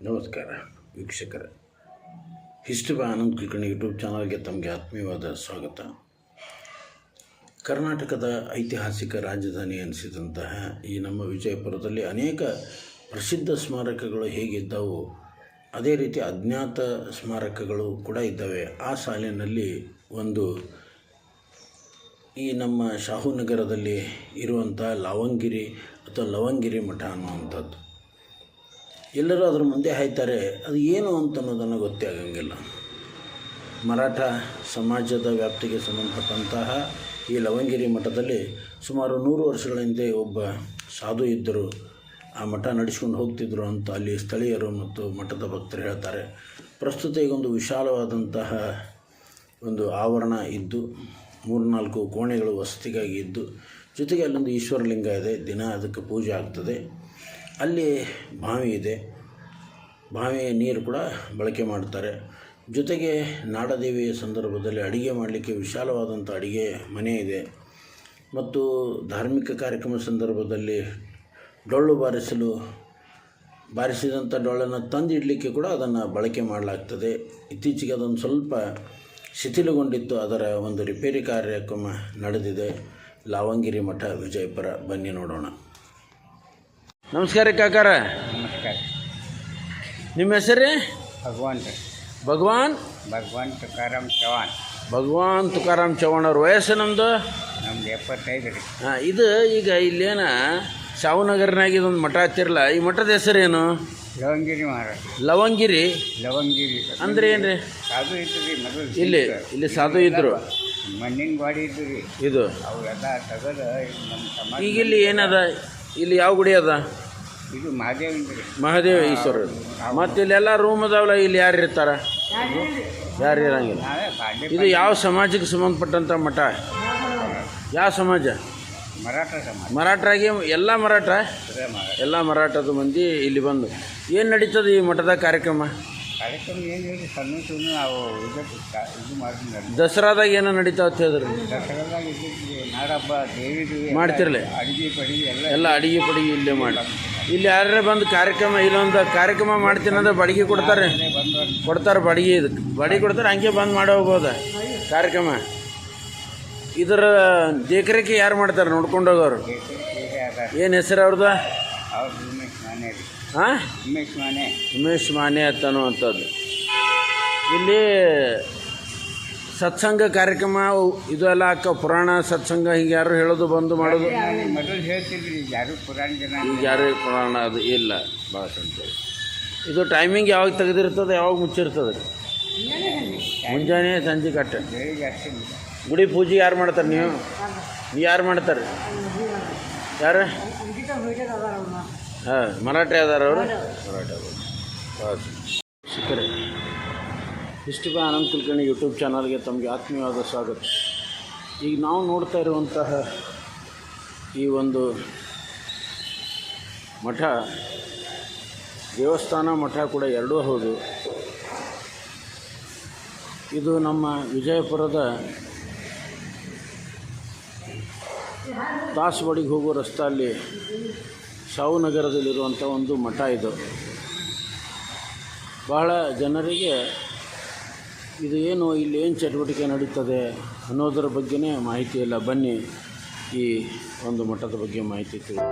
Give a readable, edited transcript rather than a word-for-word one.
ನಮಸ್ಕಾರ ವೀಕ್ಷಕರೇ, history by Anand Kulkarni YouTube ಚಾನಲ್ಗೆ ತಮಗೆ ಆತ್ಮೀಯವಾದ ಸ್ವಾಗತ. ಕರ್ನಾಟಕದ ಐತಿಹಾಸಿಕ ರಾಜಧಾನಿ ಎನಿಸಿದಂತಹ ಈ ನಮ್ಮ ವಿಜಯಪುರದಲ್ಲಿ ಅನೇಕ ಪ್ರಸಿದ್ಧ ಸ್ಮಾರಕಗಳು ಹೇಗಿದ್ದವು, ಅದೇ ರೀತಿ ಅಜ್ಞಾತ ಸ್ಮಾರಕಗಳು ಕೂಡ ಇದ್ದಾವೆ. ಆ ಸಾಲಿನಲ್ಲಿ ಒಂದು ಈ ನಮ್ಮ ಶಾಹುನಗರದಲ್ಲಿ ಇರುವಂಥ ಲಾವಂಗಿರಿ ಅಥವಾ ಲವಂಗಿರಿ ಮಠ ಅನ್ನುವಂಥದ್ದು. ಎಲ್ಲರೂ ಅದರ ಮುಂದೆ ಹಾಯ್ತಾರೆ, ಅದು ಏನು ಅಂತ ಅನ್ನೋದನ್ನು ಗೊತ್ತೇ ಆಗಂಗಿಲ್ಲ. ಮರಾಠ ಸಮಾಜದ ವ್ಯಾಪ್ತಿಗೆ ಸಂಬಂಧಪಟ್ಟಂತಹ ಈ ಲವಂಗಿರಿ ಮಠದಲ್ಲಿ ಸುಮಾರು 100 ವರ್ಷಗಳ ಹಿಂದೆ ಒಬ್ಬ ಸಾಧು ಇದ್ದರು. ಆ ಮಠ ನಡೆಸ್ಕೊಂಡು ಹೋಗ್ತಿದ್ರು ಅಂತ ಅಲ್ಲಿ ಸ್ಥಳೀಯರು ಮತ್ತು ಮಠದ ಭಕ್ತರು ಹೇಳ್ತಾರೆ. ಪ್ರಸ್ತುತ ಈಗೊಂದು ವಿಶಾಲವಾದಂತಹ ಒಂದು ಆವರಣ ಇದ್ದು 3-4 ಕೋಣೆಗಳು ವಸತಿಗಾಗಿ ಇದ್ದು, ಜೊತೆಗೆ ಅಲ್ಲೊಂದು ಈಶ್ವರಲಿಂಗ ಇದೆ. ದಿನ ಅದಕ್ಕೆ ಪೂಜೆ ಆಗ್ತದೆ. ಅಲ್ಲಿ ಬಾವಿ ಇದೆ, ಬಾವಿಯ ನೀರು ಕೂಡ ಬಳಕೆ ಮಾಡ್ತಾರೆ. ಜೊತೆಗೆ ನಾಡದೇವಿಯ ಸಂದರ್ಭದಲ್ಲಿ ಅಡುಗೆ ಮಾಡಲಿಕ್ಕೆ ವಿಶಾಲವಾದಂಥ ಅಡುಗೆ ಮನೆ ಇದೆ. ಮತ್ತು ಧಾರ್ಮಿಕ ಕಾರ್ಯಕ್ರಮ ಸಂದರ್ಭದಲ್ಲಿ ಡೊಳ್ಳು ಬಾರಿಸಿದಂಥ ಡೊಳ್ಳನ್ನು ತಂದಿಡಲಿಕ್ಕೆ ಕೂಡ ಅದನ್ನು ಬಳಕೆ ಮಾಡಲಾಗ್ತದೆ. ಇತ್ತೀಚೆಗೆ ಅದೊಂದು ಸ್ವಲ್ಪ ಶಿಥಿಲಗೊಂಡಿತ್ತು, ಅದರ ಒಂದು ರಿಪೇರಿ ಕಾರ್ಯಕ್ರಮ ನಡೆದಿದೆ. ಲಾವಂಗಿರಿ ಮಠ, ವಿಜಯಪುರ. ಬನ್ನಿ ನೋಡೋಣ. ನಮಸ್ಕಾರ ಕಾಕಾರ. ನಮಸ್ಕಾರ. ನಿಮ್ಮ ಹೆಸರು? ಭಗವಾನ್ ತುಕಾರಾಮ್ ಚವಾಣ್. ಭಗವಾನ್ ತುಕಾರಾಮ್ ಚವಾಣ್ ಅವ್ರ ವಯಸ್ಸು ನಮ್ಮದು 75 ರೀ. ಹಾಂ, ಇದು ಈಗ ಇಲ್ಲೇನ ಶಾಹುನಗರ್ನಾಗ ಇದೊಂದು ಮಠ ಹತ್ತಿರಲ್ಲ, ಈ ಮಠದ ಹೆಸರೇನು? ಲವಂಗಿರಿ ಮಹಾರಾಜ. ಲವಂಗಿರಿ ಅಂದ್ರೆ ಏನು ರೀ? ಸಾಧು ಇತ್ತು ರೀ ಮೊದಲು. ಇಲ್ಲಿ ಸಾಧು ಇದ್ದರು. ಮಣ್ಣಿನ ಗಾಡಿ ಇದ್ದು ರೀ ಇದು. ಅವೆಲ್ಲ ತೆಗೆದು ನಮ್ಮ ಸಮಾಜ. ಈಗ ಇಲ್ಲಿ ಏನದ? ಇಲ್ಲಿ ಯಾವ ಗುಡಿ ಅದ? ಇದು ಮಹಾದೇವ ಮಹಾದೇವ ಈಶ್ವರ. ಮತ್ತು ಇಲ್ಲೆಲ್ಲ ರೂಮ್ ಅದಾವಲ್ಲ, ಇಲ್ಲಿ ಯಾರು ಇರ್ತಾರ? ಯಾರು ಇರಂಗಿಲ್ಲ. ಇದು ಯಾವ ಸಮಾಜಕ್ಕೆ ಸಂಬಂಧಪಟ್ಟಂಥ ಮಠ? ಯಾವ ಸಮಾಜ? ಮರಾಠ ಸಮಾಜ. ಮರಾಠರಾಗಿ ಎಲ್ಲ ಮರಾಠದ ಮಂದಿ ಇಲ್ಲಿ ಬಂದು ಏನು ನಡೀತದೆ ಈ ಮಠದ ಕಾರ್ಯಕ್ರಮ? ಏನು ಹೇಳಿ ಸಣ್ಣ ನಾವು ಇದು ಮಾಡ್ತಿದ್ದಾರೆ. ದಸರಾದಾಗ ಏನೋ ನಡೀತಾವತ್ತು ಹೇಳಿದ್ರು. ದಸರಾದಾಗ ನಾಡಹಬ್ಬ ದೇವಿದು ಮಾಡ್ತಿರಲಿ. ಅಡಿಗೆ ಪಡಿಗೆ ಎಲ್ಲ ಅಡಿಗೆ ಪಡಿಗೆ ಇಲ್ಲೇ ಮಾಡಿ. ಇಲ್ಲಿ ಯಾರೇ ಬಂದು ಕಾರ್ಯಕ್ರಮ ಇಲ್ಲೊಂದು ಕಾರ್ಯಕ್ರಮ ಮಾಡ್ತೀನಿ ಅಂದ್ರೆ ಬಾಡಿಗೆ ಕೊಡ್ತಾರೆ. ಬಾಡಿಗೆ ಇದಕ್ಕೆ ಬಾಡಿಗೆ ಕೊಡ್ತಾರೆ. ಹಂಗೆ ಬಂದು ಮಾಡಿ ಹೋಗ್ಬೋದ ಕಾರ್ಯಕ್ರಮ. ಇದರ ದೇಖರೇಖೆ ಯಾರು ಮಾಡ್ತಾರೆ? ನೋಡ್ಕೊಂಡು ಹೋಗೋರು. ಏನು ಹೆಸರು ಅವ್ರದ್ದು? ಹಾಂ, ಉಮೇಶ್ ಮಾನೆ ಅಂತನ್ನುವಂಥದ್ದು. ಇಲ್ಲಿ ಸತ್ಸಂಗ ಕಾರ್ಯಕ್ರಮ ಇದು ಎಲ್ಲ ಪುರಾಣ ಸತ್ಸಂಗ ಹಿಂಗೆ ಯಾರು ಹೇಳೋದು ಬಂದು ಮಾಡೋದು? ಮೊದಲು ಹೇಳ್ತಿದ್ರಿ, ಯಾರು ಪುರಾಣ ಜನ. ಈಗ ಯಾರು ಪುರಾಣ ಅದು ಇಲ್ಲ ಭಾಳ ಸಂಖ್ಯೆ. ಇದು ಟೈಮಿಂಗ್ ಯಾವಾಗ ತೆಗೆದಿರ್ತದೆ, ಯಾವಾಗ ಮುಚ್ಚಿರ್ತದೆ? ಮುಂಜಾನೆ ಸಂಜೆ ಕಟ್ಟೆ. ಗುಡಿ ಪೂಜೆ ಯಾರು ಮಾಡ್ತಾರೆ? ನೀವು ಯಾರು ಮಾಡ್ತಾರೆ? ಯಾರು? ಹಾಂ, ಮರಾಠಿ ಅದಾರ ಅವರು. ಮರಾಠಿ ಸಿಕ್ಕರೆ. History by Anand Kulkarni YouTube ಚಾನಲ್ಗೆ ತಮಗೆ ಆತ್ಮೀಯವಾದ ಸ್ವಾಗತ. ಈಗ ನಾವು ನೋಡ್ತಾ ಇರುವಂತಹ ಈ ಒಂದು ಮಠ, ದೇವಸ್ಥಾನ ಮಠ ಕೂಡ ಎರಡೂ ಹೌದು. ಇದು ನಮ್ಮ ವಿಜಯಪುರದ ದಾಸವಾಡಿಗೆ ಹೋಗೋ ರಸ್ತೆಯಲ್ಲಿ ಶಾಹುನಗರದಲ್ಲಿರುವಂಥ ಒಂದು ಮಠ ಇದು. ಬಹಳ ಜನರಿಗೆ ಇದು ಏನು, ಇಲ್ಲಿ ಏನು ಚಟುವಟಿಕೆ ನಡೀತದೆ ಅನ್ನೋದರ ಬಗ್ಗೆನೇ ಮಾಹಿತಿ ಇಲ್ಲ. ಬನ್ನಿ ಈ ಒಂದು ಮಠದ ಬಗ್ಗೆ ಮಾಹಿತಿ ತಿಳಿ.